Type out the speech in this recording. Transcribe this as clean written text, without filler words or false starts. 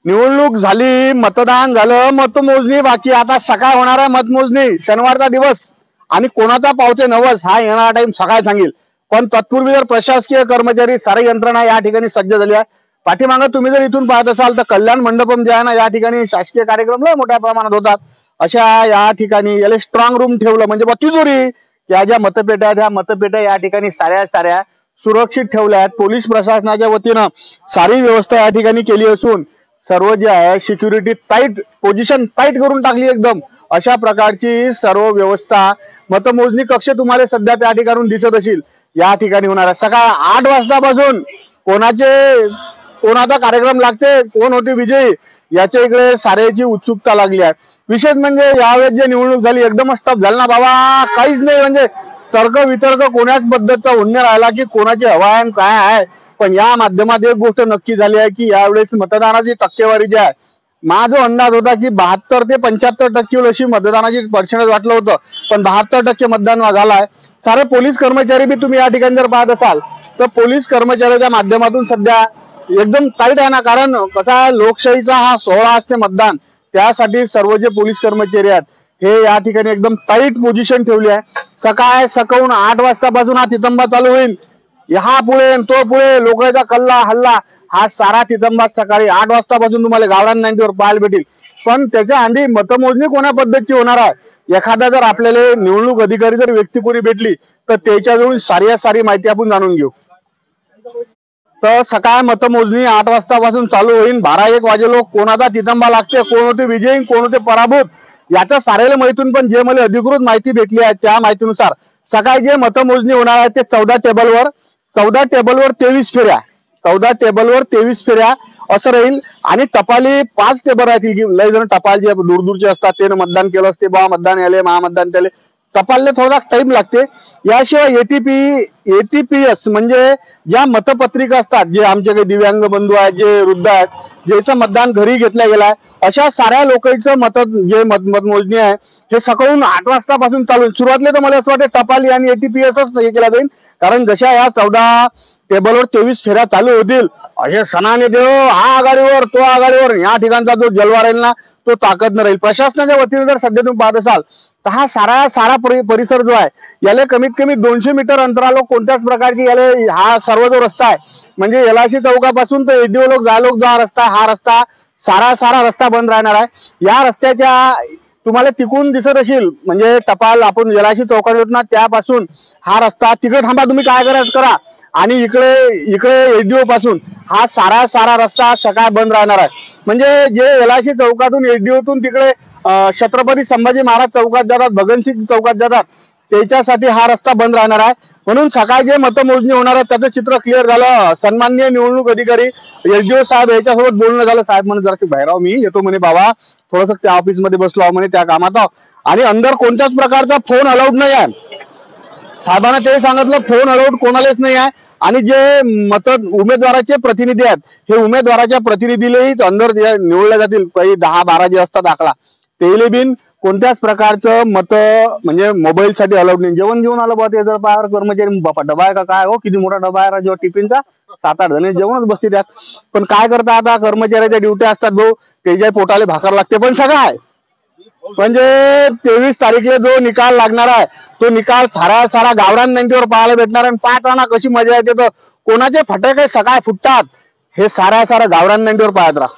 निवडणूक झाली, मतदान झालं, मतमोजणी बाकी. आता सकाळ होणार आहे मतमोजणी, शनिवारचा दिवस, आणि कोणाचा पावते नवस हा येणारा टाइम सकाळ सांगेल. पण तत्पूर्वी जर प्रशासकीय कर्मचारी सारी यंत्रणा या ठिकाणी सज्ज झाली आहे. पाठीमागं तुम्ही जर इथून पाहत असाल तर कल्याण मंडपम जे आहे ना, या ठिकाणी शासकीय कार्यक्रम लय मोठ्या प्रमाणात होतात. अशा या ठिकाणी याला स्ट्रॉंग रूम ठेवलं म्हणजे तिजोरी. या ज्या मतपेट्या आहेत ह्या मतपेट्या या ठिकाणी साऱ्या सुरक्षित ठेवल्या आहेत. पोलीस प्रशासनाच्या वतीनं सारी व्यवस्था या ठिकाणी केली असून सर्व जे आहे सिक्युरिटी टाईट, पोझिशन टाईट करून टाकली एकदम. अशा प्रकारची सर्व व्यवस्था. मतमोजणी कक्ष तुम्हाला सध्या त्या ठिकाणून दिसत असेल या ठिकाणी होणार आहे. सकाळ 8 वाजतापासून कोणाचा कार्यक्रम लागते, कोण होते विजयी, याच्या इकडे साऱ्याची उत्सुकता लागली आहे. विशेष म्हणजे यावेळेस जे निवडणूक झाली एकदमच टफ झाली ना बाबा. काहीच नाही म्हणजे तर्क वितर्क कोणाच पद्धतचा होणे राहिला की कोणाची हवा आहे काय आहे. पण या माध्यमात एक गोष्ट नक्की झाली आहे की यावेळेस मतदानाची टक्केवारी जी आहे, माझा अंदाज होता की 72 ते 75% होईल अशी मतदानाची पर्सेंटेज वाटलं होतं, पण 72% मतदान झालाय. सारे पोलीस कर्मचारी बी तुम्ही या ठिकाणी जर पाहत असाल तर पोलीस कर्मचाऱ्याच्या माध्यमातून सध्या एकदम टाईट आहे ना. कारण कसा आहे, लोकशाहीचा हा सोहळा असते मतदान, त्यासाठी सर्व जे पोलीस कर्मचारी आहेत हे या ठिकाणी एकदम टाईट पोझिशन ठेवली आहे. सकाळून 8 वाजतापासून हा तितंबा चालू होईल. हा पुढे तो पुढे लोकांचा कल्ला हल्ला हा सारा तितंबा सकाळी 8 वाजतापासून तुम्हाला गावरान 90वर पाहायला भेटेल. पण त्याच्या आधी मतमोजणी कोणा पद्धतीची होणार आहे, एखादा जर आपल्याला निवडणूक अधिकारी जर व्यक्ती कोणी भेटली तर त्याच्याजवळून सारी माहिती आपण जाणून घेऊ. तर सकाळ मतमोजणी 8 वाजतापासून चालू होईल. 12-1 वाजे लोक कोणाचा तितंबा लागते, कोण होते विजयी, कोण होते पराभूत, याच्या साऱ्याला माहितून. पण जे मला अधिकृत माहिती भेटली आहे त्या माहितीनुसार सकाळी जे मतमोजणी होणार आहे ते 14 टेबलवर 23 फेऱ्या, 14 टेबलवर 23 फेऱ्या असं राहील. आणि टपाली 5 टेबल राहतील की लय जण टपाल जे दूरचे असतात ते मतदान केलं असते बा, मतदान आले महामतदान केले, टपालने थोडा टाइम लागते. याशिवाय एटीपीएस म्हणजे ज्या मतपत्रिका असतात, जे आमच्याकडे दिव्यांग बंधू आहेत, जे वृद्ध आहेत, ज्याचं मतदान घरी घेतलं गेलाय, अशा साऱ्या लोकांचं मतमोजणी आहे हे सकाळून 8 वाजतापासून चालू. सुरुवातीला तर मला असं वाटतं टपाली आणि एटीपीएसच हे केला जाईल, कारण जशा या 14 टेबलवर 23 फेऱ्या चालू होतील असे सणाने देव हा आघाडीवर तो आघाडीवर, या ठिकाणचा जो जलवा राहील ना तो ताकद न राहील. प्रशासनाच्या वतीने जर सध्या तुम्ही पाहत असाल तर हा सारा परिसर जो आहे याला कमीत कमी 200 मीटर अंतराला कोणत्याच प्रकारची याला हा सर्व जो रस्ता आहे म्हणजे एलआयसी चौकापासून तर एडीओ लोक जा रस्ता, हा रस्ता सारा रस्ता बंद राहणार आहे. या रस्त्याच्या तुम्हाला तिकून दिसत असेल म्हणजे टपाल आपण एलआयसी चौकात ना त्यापासून हा रस्ता तिकडे थांबा, तुम्ही काय करायचं करा, आणि इकडे एडीओ पासून हा सारा रस्ता सकाळ बंद राहणार आहे. म्हणजे जे एलआयसी चौकातून एडीओतून तिकडे छत्रपती संभाजी महाराज चौकात जातात, भगतसिंग चौकात जातात, त्याच्यासाठी हा रस्ता बंद राहणार आहे. म्हणून सकाळी जे मतमोजणी होणार आहे त्याचं चित्र क्लिअर झालं. सन्माननीय निवडणूक अधिकारी एसडीओ साहेब याच्यासोबत बोलणं झालं. साहेब म्हणे जरा बाहेर मी येतो म्हणे बाबा, थोडस त्या ऑफिसमध्ये बसलो आहो म्हणे, त्या कामात आहो, आणि अंदर कोणत्याच प्रकारचा फोन अलाउड नाही आहे. साहेबांना ते सांगितलं फोन अलाउड कोणालाच नाही आहे. आणि जे उमेदवाराचे प्रतिनिधी आहेत हे उमेदवाराच्या प्रतिनिधीलाही अंदर निवडल्या जातील. काही 10-12 जे असतात आकडा तेले बिन कोणत्याच प्रकारचं मत म्हणजे मोबाईल साठी अलाउड नाही. जेवण घेऊन आलं बा ते जर बाहेर कर्मचारी बापा डबा आहे का काय हो, किती मोठा डबा आहे जेव्हा टिफिनचा 7-8 जण जेवणच बसते त्यात. पण काय करता आता कर्मचाऱ्याच्या ड्युट्या असतात भाऊ, त्याच्या पोटाला भाकर लागते. पण सगळं म्हणजे 23 तारीखला जो निकाल लागणार आहे तो निकाल सारा गावरान 90वर पाहायला भेटणार आहे. पाहताना कशी मजा येते तर कोणाचे फटाके सकाळ फुटतात हे सारा गावरान 90वर पाहत राहा.